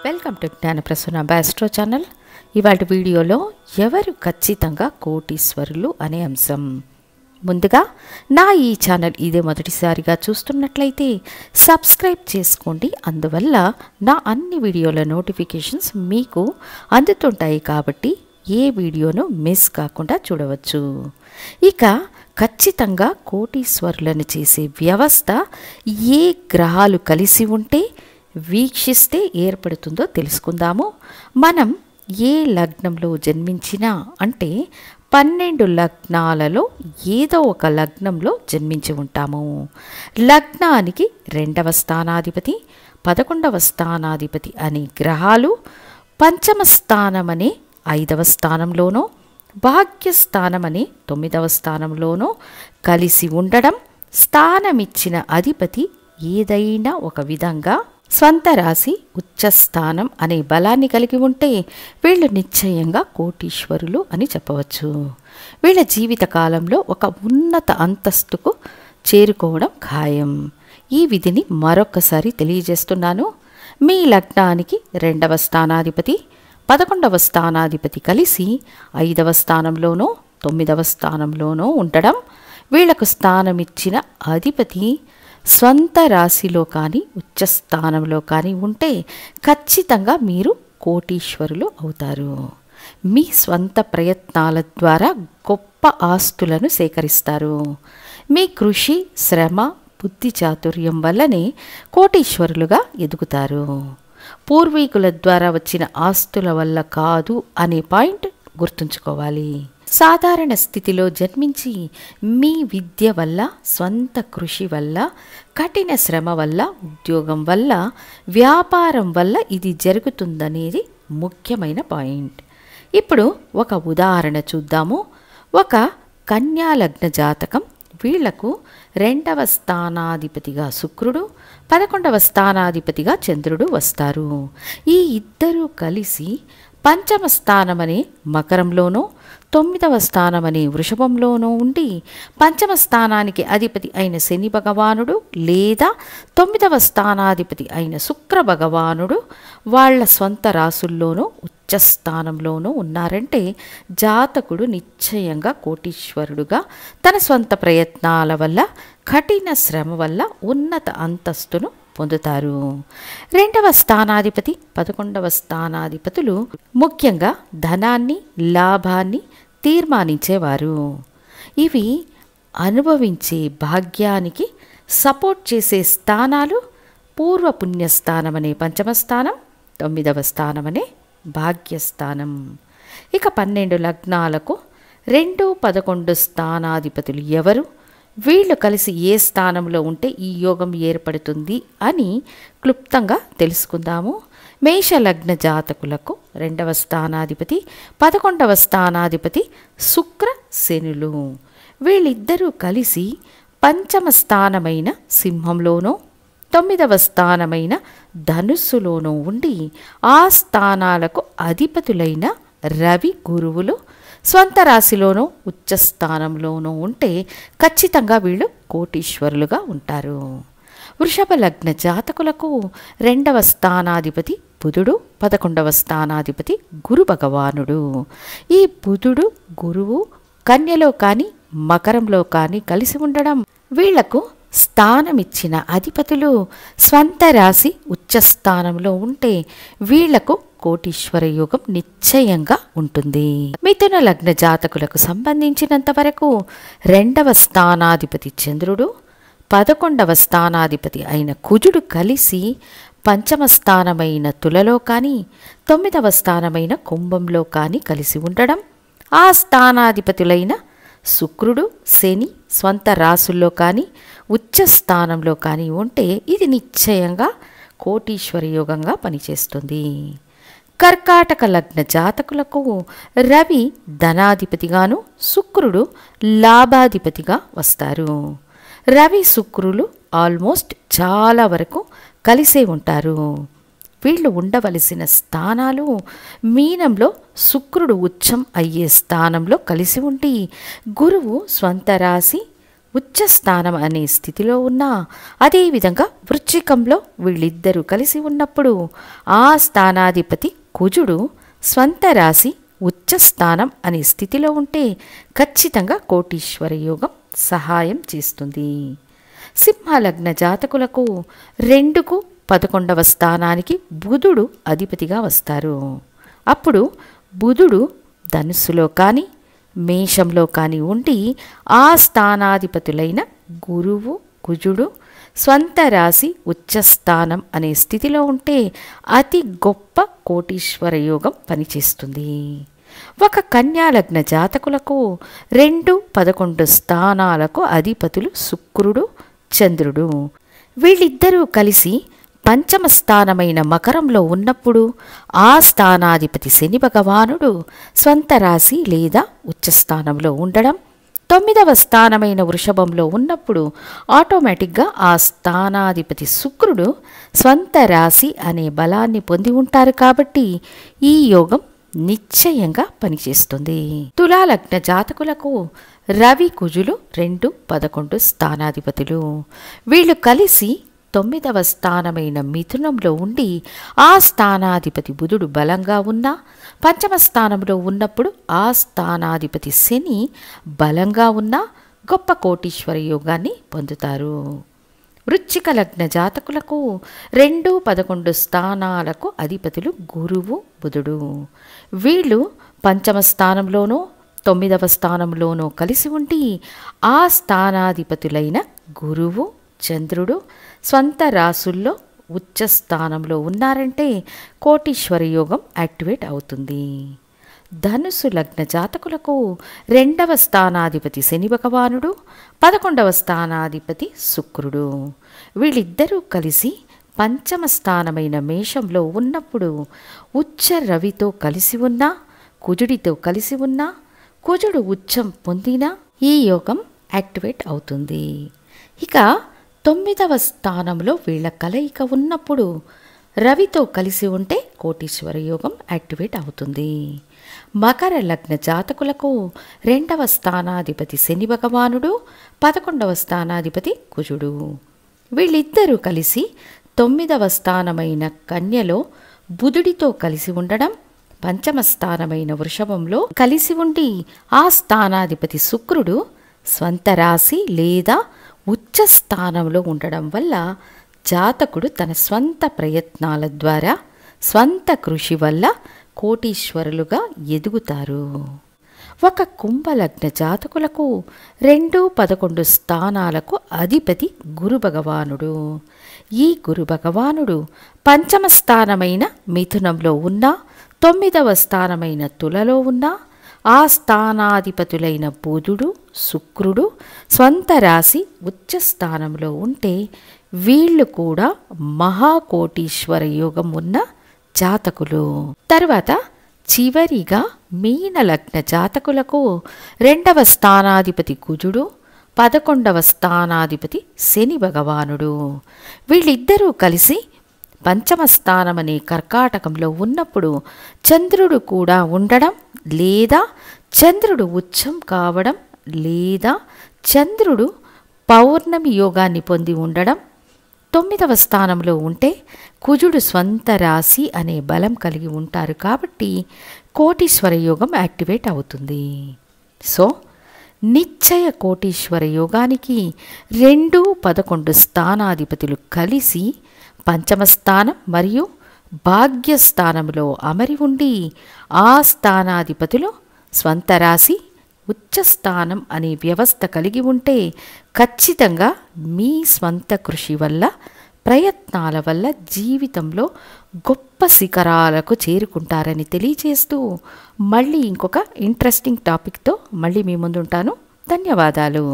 Welcome to Gnanaprasuna astro channel. ఇవాళ వీడియోలో ఎవరు ఖచ్చితంగా కోటీశ్వరులు అనే అంశం. ముందుగా నా ఈ ఛానల్ ఇదే మొదటిసారిగా చూస్తున్నట్లయితే సబ్స్క్రైబ్ చేసుకోండి. అందువల్ల నా అన్ని వీడియోల నోటిఫికేషన్స్ మీకు అందుతుంటాయి కాబట్టి ఏ వీడియోను మిస్ కాకుండా చూడవచ్చు. ఇక ఖచ్చితంగా కోటీశ్వరులను చేసే వ్యవస్థ ఏ గ్రహాలు కలిసి ఉంటే వీక్షిస్తే ఏర్పడుతుందో తెలుసుకుందాము. మనం ఏ లగ్నంలో జన్మించినా అంటే 12 లగ్నాలలో ఏదో ఒక లగ్నంలో జన్మించి ఉంటాము. లగ్నానికి 2వ స్థానాధిపతి 11వ స్థానాధిపతి అనే గ్రహాలు పంచమ స్థానం అనే 5వ స్థానంలోనో భాగ్యస్థానం అనే 9వ స్థానంలోనో కలిసి ఉండడం, స్థానమిచ్చిన అధిపతి ఏదైనా ఒక విధంగా స్వంత రాశి ఉచ్చస్థానం అనే బలాన్ని కలిగి ఉంటే వీళ్ళు నిశ్చయంగా కోటీశ్వరులు అని చెప్పవచ్చు. వీళ్ళ జీవిత కాలంలో ఒక ఉన్నత అంతస్తుకు చేరుకోవడం ఖాయం. ఈ విధిని మరొకసారి తెలియజేస్తున్నాను. మీ లగ్నానికి 2వ స్థానాధిపతి 11వ స్థానాధిపతి కలిసి 5వ స్థానంలోనో 9వ స్థానంలోనో ఉండడం, వీళ్లకు స్థానమిచ్చిన అధిపతి స్వంత రాశిలో కానీ ఉచ్చస్థానంలో కానీ ఉంటే ఖచ్చితంగా మీరు కోటీశ్వరులు అవుతారు. మీ స్వంత ప్రయత్నాల ద్వారా గొప్ప ఆస్తులను సేకరిస్తారు. మీ కృషి, శ్రమ, బుద్ధి చాతుర్యం వల్లనే కోటీశ్వరులుగా ఎదుగుతారు. పూర్వీకుల ద్వారా వచ్చిన ఆస్తుల వల్ల కాదు అనే పాయింట్ గుర్తుంచుకోవాలి. సాధారణ స్థితిలో జన్మించి మీ విద్య వల్ల, స్వంత కృషి వల్ల, కఠిన శ్రమ వల్ల, ఉద్యోగం వల్ల, వ్యాపారం వల్ల ఇది జరుగుతుందనేది ముఖ్యమైన పాయింట్. ఇప్పుడు ఒక ఉదాహరణ చూద్దాము. ఒక కన్యా లగ్న జాతకం. వీళ్లకు 2వ స్థానాధిపతిగా శుక్రుడు, 11వ స్థానాధిపతిగా చంద్రుడు వస్తారు. ఈ ఇద్దరూ కలిసి పంచమ స్థానమనే మకరంలోనో 9వ స్థానమనే వృషభంలోనూ ఉండి పంచమ స్థానానికి అధిపతి అయిన శని భగవానుడు లేదా 9వ స్థానాధిపతి అయిన శుక్ర భగవానుడు వాళ్ళ స్వంత రాసుల్లోనూ ఉచ్చస్థానంలోనూ ఉన్నారంటే జాతకుడు నిశ్చయంగా కోటీశ్వరుడుగా తన స్వంత ప్రయత్నాల వల్ల, కఠిన శ్రమ వల్ల ఉన్నత అంతస్తును పొందుతారు. 2వ స్థానాధిపతి 11వ స్థానాధిపతులు ముఖ్యంగా ధనాన్ని, లాభాన్ని తీర్మానించేవారు. ఇవి అనుభవించే భాగ్యానికి సపోర్ట్ చేసే స్థానాలు పూర్వపుణ్యస్థానం అనే పంచమ స్థానం, 9వ స్థానం అనే భాగ్యస్థానం. ఇక 12 లగ్నాలకు 2, 11 స్థానాధిపతులు ఎవరు, వీళ్ళు కలిసి ఏ స్థానంలో ఉంటే ఈ యోగం ఏర్పడుతుంది అని క్లుప్తంగా తెలుసుకుందాము. మేషలగ్న జాతకులకు 2వ స్థానాధిపతి 11వ స్థానాధిపతి శుక్ర శనులు. వీళ్ళిద్దరూ కలిసి పంచమ స్థానమైన సింహంలోనో 9వ స్థానమైన ధనుస్సులోనూ ఉండి ఆ స్థానాలకు అధిపతులైన రవి, గురువులు స్వంత రాశిలోనూ ఉచ్చస్థానంలోనూ ఉంటే ఖచ్చితంగా వీళ్ళు కోటీశ్వరులుగా ఉంటారు. వృషభ లగ్న జాతకులకు 2వ స్థానాధిపతి బుధుడు, 11వ స్థానాధిపతి గురు భగవానుడు. ఈ బుధుడు, గురువు కన్యలో కానీ మకరంలో కానీ కలిసి ఉండడం, వీళ్లకు స్థానమిచ్చిన అధిపతులు స్వంత రాశి ఉచ్చస్థానంలో ఉంటే వీళ్లకు కోటీశ్వర యోగం నిశ్చయంగా ఉంటుంది. మిథున లగ్న జాతకులకు సంబంధించినంత వరకు 2వ స్థానాధిపతి చంద్రుడు, 11వ స్థానాధిపతి అయిన కుజుడు కలిసి పంచమ స్థానమైన తులలో కానీ 9వ స్థానమైన కుంభంలో కానీ కలిసి ఉండడం, ఆ స్థానాధిపతులైన శుక్రుడు, శని స్వంత రాసుల్లో కానీ ఉచ్చస్థానంలో కానీ ఉంటే ఇది నిశ్చయంగా కోటీశ్వర యోగంగా పనిచేస్తుంది. కర్కాటక లగ్న జాతకులకు రవి ధనాధిపతిగాను శుక్రుడు లాభాధిపతిగా వస్తారు. రవి, శుక్రులు ఆల్మోస్ట్ చాలా వరకు కలిసే ఉంటారు. వీళ్ళు ఉండవలసిన స్థానాలు మీనంలో శుక్రుడు ఉచ్చం అయ్యే స్థానంలో కలిసి ఉండి, గురువు స్వంత రాశి ఉచ్చస్థానం అనే స్థితిలో ఉన్నా, అదేవిధంగా వృశ్చికంలో వీళ్ళిద్దరూ కలిసి ఉన్నప్పుడు ఆ స్థానాధిపతి కుజుడు స్వంత రాశి ఉచ్చస్థానం అనే స్థితిలో ఉంటే ఖచ్చితంగా కోటీశ్వర యోగం సహాయం చేస్తుంది. సింహలగ్న జాతకులకు 2కు 11వ స్థానానికి బుధుడు అధిపతిగా వస్తారు. అప్పుడు బుధుడు ధనుస్సులో కానీ మేషంలో కానీ ఉండి ఆ స్థానాధిపతులైన గురువు కుజుడు స్వంత రాశి ఉచ్చస్థానం అనే స్థితిలో ఉంటే అతి గొప్ప కోటీశ్వర యోగం పనిచేస్తుంది. ఒక కన్యాలగ్న జాతకులకు 2, 11 స్థానాలకు అధిపతులు శుక్రుడు చంద్రుడు. వీళ్ళిద్దరూ కలిసి పంచమ స్థానమైన మకరంలో ఉన్నప్పుడు ఆ స్థానాధిపతి శని భగవానుడు స్వంత రాశి లేదా ఉచ్చస్థానంలో ఉండడం, 9వ స్థానమైన వృషభంలో ఉన్నప్పుడు ఆటోమేటిక్గా ఆ స్థానాధిపతి శుక్రుడు స్వంత రాశి అనే బలాన్ని పొంది ఉంటారు. కాబట్టి ఈ యోగం నిశ్చయంగా పనిచేస్తుంది. తులాలగ్న జాతకులకు రవి కుజులు 2, 11 స్థానాధిపతులు. వీళ్ళు కలిసి 9వ స్థానమైన మిథునంలో ఉండి ఆ స్థానాధిపతి బుధుడు బలంగా ఉన్నా, పంచమ స్థానంలో ఉన్నప్పుడు ఆ స్థానాధిపతి శని బలంగా ఉన్నా గొప్ప కోటీశ్వర యోగాన్ని పొందుతారు. వృశ్చిక లగ్న జాతకులకు 2, 11 స్థానాలకు అధిపతులు గురువు బుధుడు. వీళ్ళు పంచమ స్థానంలోనూ 9వ స్థానంలోనూ కలిసి ఉండి ఆ స్థానాధిపతులైన గురువు చంద్రుడు స్వంత రాసుల్లో ఉచ్చ స్థానంలో ఉన్నారంటే కోటీశ్వర యోగం యాక్టివేట్ అవుతుంది. ధనుసు లగ్న జాతకులకు 2వ స్థానాధిపతి శని భగవానుడు, 11వ స్థానాధిపతి శుక్రుడు. వీళ్ళిద్దరూ కలిసి పంచమ స్థానమైన మేషంలో ఉన్నప్పుడు ఉచ్చ రవితో కలిసి ఉన్నా, కుజుడితో కలిసి ఉన్నా, కుజుడు ఉచ్చం పొందినా ఈ యోగం యాక్టివేట్ అవుతుంది. ఇక 9వ స్థానంలో వీళ్ళ కలయిక ఉన్నప్పుడు రవితో కలిసి ఉంటే కోటీశ్వర యోగం యాక్టివేట్ అవుతుంది. మకర లగ్న జాతకులకు 2వ స్థానాధిపతి శని భగవానుడు, 11వ స్థానాధిపతి కుజుడు. వీళ్ళిద్దరూ కలిసి 9వ స్థానమైన కన్యలో బుధుడితో కలిసి ఉండడం, పంచమ స్థానమైన వృషభంలో కలిసి ఉండి ఆ స్థానాధిపతి శుక్రుడు స్వంత రాశి లేదా ఉచ్చ స్థానంలో ఉండడం వల్ల జాతకుడు తన స్వంత ప్రయత్నాల ద్వారా స్వంత కృషి వల్ల కోటీశ్వరులుగా ఎదుగుతారు. ఒక కుంభలగ్న జాతకులకు 2, 11 స్థానాలకు అధిపతి గురు భగవానుడు. ఈ గురు భగవానుడు పంచమ స్థానమైన మిథునంలో ఉన్నా, 9వ స్థానమైన తులలో ఉన్నా ఆ స్థానాధిపతులైన బుధుడు శుక్రుడు స్వంత రాశి ఉచ్చ స్థానంలో ఉంటే వీళ్ళు కూడా మహాకోటీశ్వర యోగం ఉన్న జాతకులు. తర్వాత చివరిగా మీన లగ్న జాతకులకు 2వ స్థానాధిపతి కుజుడు, 11వ స్థానాధిపతి శని భగవానుడు. వీళ్ళిద్దరూ కలిసి పంచమ స్థానమనే కర్కాటకంలో ఉన్నప్పుడు చంద్రుడు కూడా ఉండడం లేదా చంద్రుడు ఉచ్చం కావడం లేదా చంద్రుడు పౌర్ణమి యోగాన్ని పొంది ఉండడం, 9వ స్థానంలో ఉంటే కుజుడు స్వంత రాశి అనే బలం కలిగి ఉంటారు. కాబట్టి కోటీశ్వర యోగం యాక్టివేట్ అవుతుంది. సో నిశ్చయ కోటీశ్వర యోగానికి 2, 11 స్థానాధిపతులు కలిసి పంచమ స్థానం మరియు భాగ్యస్థానంలో అమరి ఉండి ఆ స్థానాధిపతులు స్వంత రాశి ఉచ్చస్థానం అనే వ్యవస్థ కలిగి ఉంటే ఖచ్చితంగా మీ స్వంత కృషి వల్ల ప్రయత్నాల వల్ల జీవితంలో గొప్ప శిఖరాలకు చేరుకుంటారని తెలియజేస్తూ మళ్ళీ ఇంకొక ఇంట్రెస్టింగ్ టాపిక్తో మళ్ళీ మీ ముందుంటాను. ధన్యవాదాలు.